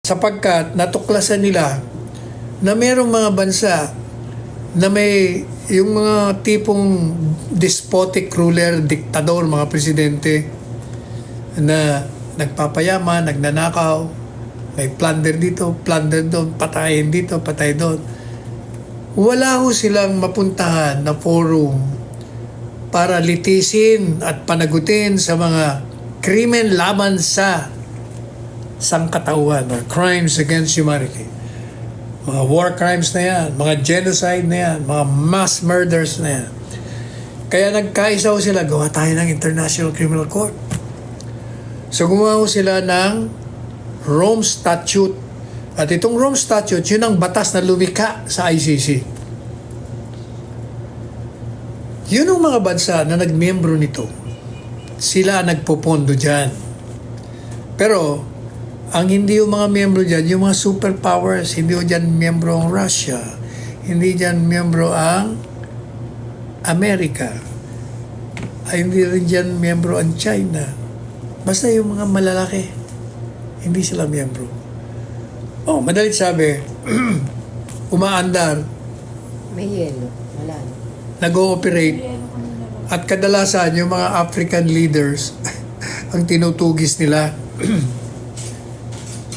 sapagkat natuklasan nila na mayroong mga bansa na may yung mga tipong despotic ruler, diktador, mga presidente na nagpapayaman, nagnanakaw, may plunder dito, plunder doon, patayin dito, patay doon. Wala ho silang mapuntahan na forum para litisin at panagutin sa mga krimen laban sa sangkatauhan or crimes against humanity. Mga war crimes na yan, mga genocide na yan, mga mass murders na yan. Kaya nagkaisa ho sila, gawa tayo ng International Criminal Court. So gumawa ho sila ng Rome Statute. At itong Rome Statute, yun ang batas na lumika sa ICC. Yun ang mga bansa na nagmiyembro nito. Sila nagpopondo dyan. Pero ang hindi yung mga miyembro dyan, yung mga superpowers, hindi yung dyan miyembro ang Russia, hindi dyan miyembro ang Amerika, ay hindi rin dyan miyembro ang China. Basta yung mga malalaki, hindi sila miyembro. Oh, madalit sabi, umaandar, May yelo. Wala. nag-ooperate, at kadalasan yung mga African leaders ang tinutugis nila.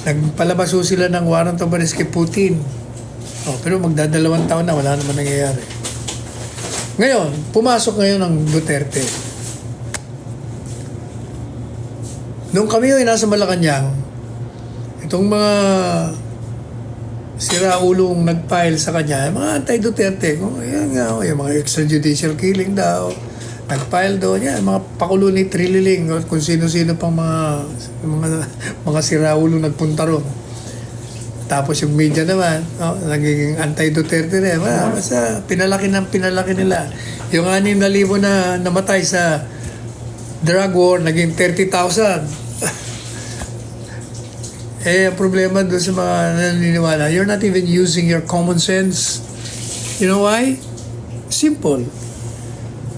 Nagpalabas ho sila ng warrant of arrest kay Putin. Oh, pero magdadalawang taon na, wala naman nangyayari. Ngayon, pumasok ngayon ang Duterte. Nung kami yung nasa Malacanang, itong mga siraulong nag-file sa kanya, mga anti-Duterte, yan nga, yung mga extrajudicial killing daw, nag-file doon, yan, mga pakulo ni Trililing, kung sino-sino pang mga siraulong nagpunta ron. Tapos yung media naman, nagiging anti-Duterte rin. Basta pinalaki nila. Yung 6,000 na namatay sa drug war, naging 30,000. Ang problema doon sa mga naniniwala, you're not even using your common sense. You know why? Simple.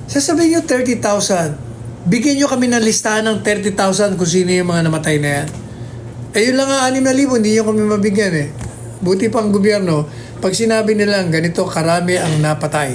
Sasabihin nyo 30,000. Bigyan nyo kami ng listahan ng 30,000 kung sino yung mga namatay na yan. Yun lang ang 6,000, hindi nyo kami mabigyan eh. Buti pang gobyerno, pag sinabi nilang ganito karami ang napatay.